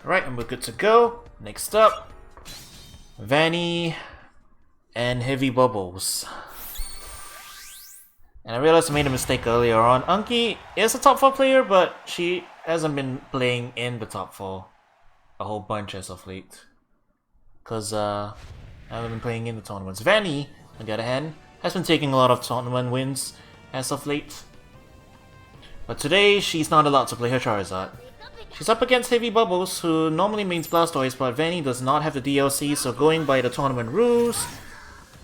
Right, and we're good to go. Next up, Vanny and HeavyBubbles. And I realized I made a mistake earlier on. Unky is a top 4 player, but she hasn't been playing in the top 4 a whole bunch as of late. Because I haven't been playing in the tournaments. Vanny, on the other hand, has been taking a lot of tournament wins as of late. But today, she's not allowed to play her Charizard. She's up against HeavyBubbles, who normally means Blastoise, but Vanny does not have the DLC, so going by the tournament rules,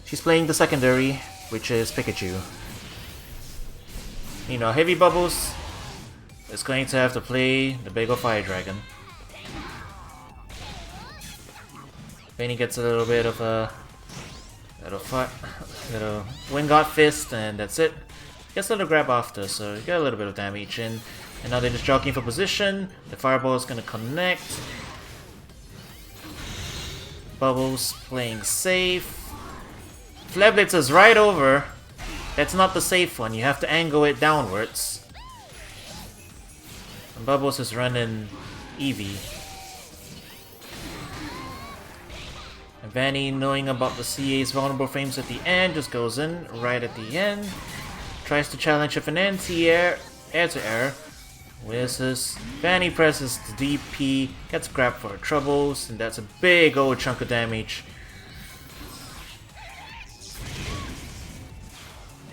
she's playing the secondary, which is Pikachu. You know, HeavyBubbles is going to have to play the big ol' Fire Dragon. Vanny gets a little bit of a little Wind Guard Fist, and that's it. Gets a little grab after, so you get a little bit of damage in. And now they're just jockeying for position. The Fireball is gonna connect. Bubbles playing safe. Flare Blitz is right over. That's not the safe one, you have to angle it downwards. And Bubbles is running Eevee. And Vanny, knowing about the CA's vulnerable frames at the end, just goes in right at the end. Tries to challenge with an anti-air, air-to-air. Misses. Vanny presses the DP, gets grabbed for her troubles, and that's a big old chunk of damage.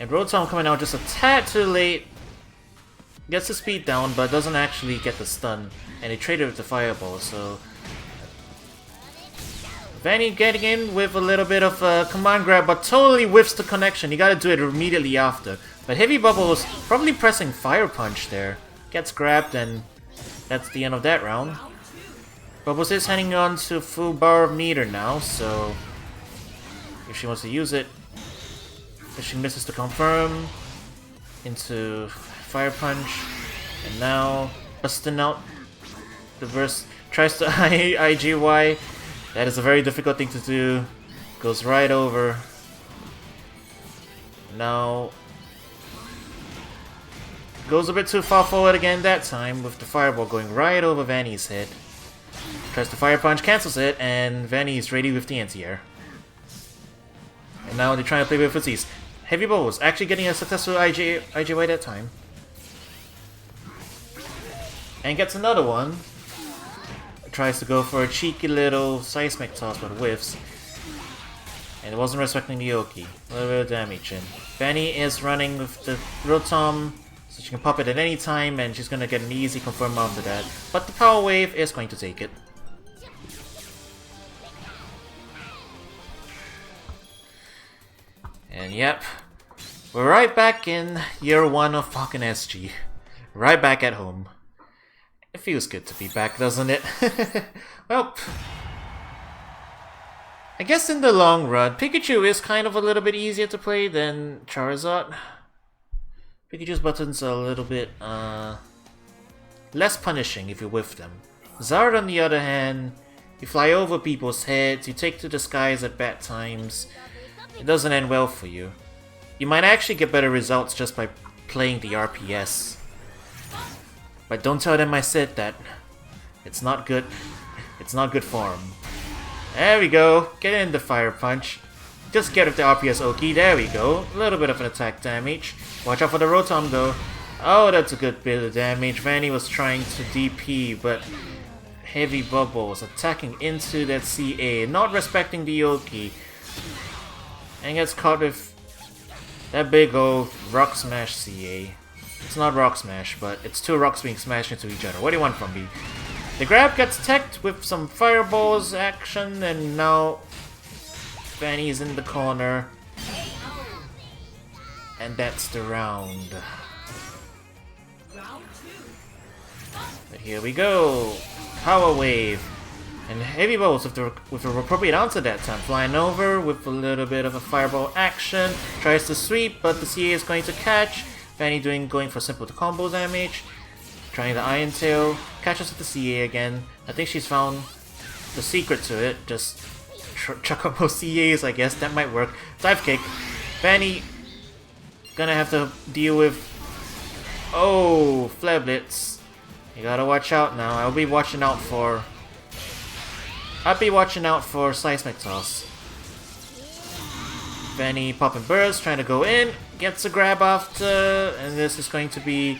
And Rotom coming out just a tad too late. Gets the speed down, but doesn't actually get the stun. And they traded with the Fireball, so... Vanny getting in with a little bit of a command grab, but totally whiffs the connection. You gotta do it immediately after. But HeavyBubbles probably pressing Fire Punch there. Gets grabbed, and that's the end of that round. Bubbles is hanging on to full bar of meter now, so if she wants to use it, if she misses to confirm into Fire Punch, and now busting out the burst, tries to IGY. That is a very difficult thing to do. Goes right over. Now goes a bit too far forward again that time, with the Fireball going right over Vanny's head. Tries to Fire Punch, cancels it, and Vanny is ready with the anti-air. And now they're trying to play with footsies. HeavyBubbles actually getting a successful IGY that time. And gets another one. Tries to go for a cheeky little Seismic Toss, but whiffs. And it wasn't respecting the Yoki. A little bit of damage in. Vanny is running with the Rotom, so she can pop it at any time, and she's gonna get an easy confirm after that. But the Power Wave is going to take it. And yep, we're right back in year 1 of Pokken SG. Right back at home. It feels good to be back, doesn't it? Well, I guess in the long run, Pikachu is kind of a little bit easier to play than Charizard. Pikachu's buttons are a little bit less punishing if you whiff them. Zard, on the other hand, you fly over people's heads, you take to the skies at bad times. It doesn't end well for you. You might actually get better results just by playing the RPS. But don't tell them I said that. It's not good. It's not good form. There we go. Get in the Fire Punch. Just get with the RPS Oki. There we go. A little bit of an attack damage. Watch out for the Rotom though. Oh, that's a good bit of damage. Vanny was trying to DP, but HeavyBubbles attacking into that CA. Not respecting the Oki. And gets caught with that big old Rock Smash CA. It's not Rock Smash, but it's 2 rocks being smashed into each other. What do you want from me? The grab gets teched with some Fireballs action, and now Vanny's in the corner. And that's the round. But here we go. Power Wave. And HeavyBubbles with the appropriate answer that time. Flying over with a little bit of a Fireball action. Tries to sweep, but the CA is going to catch. Vanny going for simple to combo damage. Trying the Iron Tail. Catches with the CA again. I think she's found the secret to it. Just chuck up those CAs, I guess. That might work. Dive Kick. Vanny gonna have to deal with... Oh, Flare Blitz. You gotta watch out now. I'll be watching out for I'd be watching out for Seismic Toss. Vanny popping burst, trying to go in, gets a grab after, and this is going to be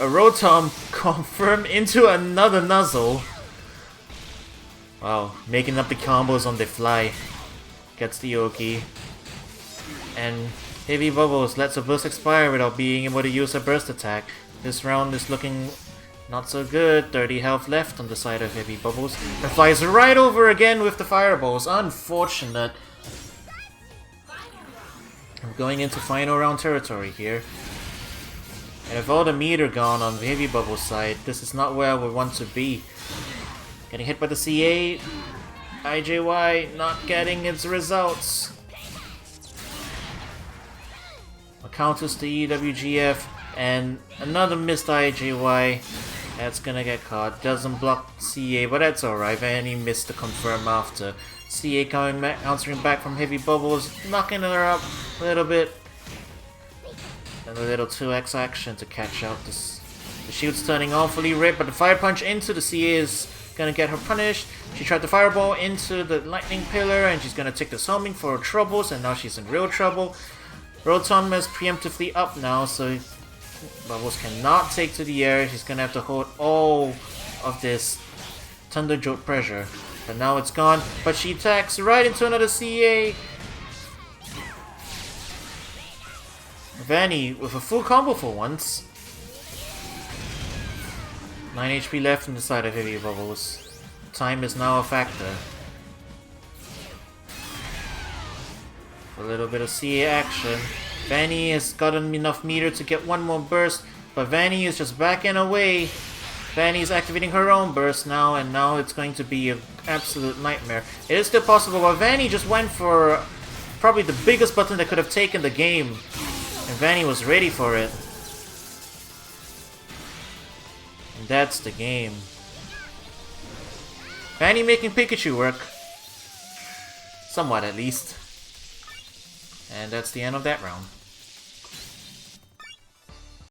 a Rotom confirm into another Nuzzle. Wow, making up the combos on the fly. Gets the Yogi. And HeavyBubbles lets a burst expire without being able to use a burst attack. This round is looking not so good. 30 health left on the side of HeavyBubbles. And flies right over again with the fireballs. Unfortunate. I'm going into final round territory here. And with all the meter gone on the HeavyBubbles side, this is not where I would want to be. Getting hit by the CA. IJY not getting its results. A counters to EWGF and another missed IJY. That's gonna get caught. Doesn't block CA, but that's alright. Vanny missed the confirm after. CA coming back, answering back from HeavyBubbles, knocking her up a little bit. And a little 2x action to catch out this. The shield's turning awfully red, but the fire punch into the CA is gonna get her punished. She tried to fireball into the lightning pillar, and she's gonna take this homing for her troubles, and now she's in real trouble. Rotom is preemptively up now, so Bubbles cannot take to the air. She's gonna have to hold all of this Thunder Jolt pressure. But now it's gone, but she attacks right into another CA. Vanny with a full combo for once. 9 HP left on the side of HeavyBubbles. Time is now a factor. A little bit of CA action. Vanny has gotten enough meter to get one more burst, but Vanny is just backing away. Vanny is activating her own burst now, and now it's going to be an absolute nightmare. It is still possible, but Vanny just went for probably the biggest button that could have taken the game. And Vanny was ready for it. And that's the game. Vanny making Pikachu work. Somewhat, at least. And that's the end of that round.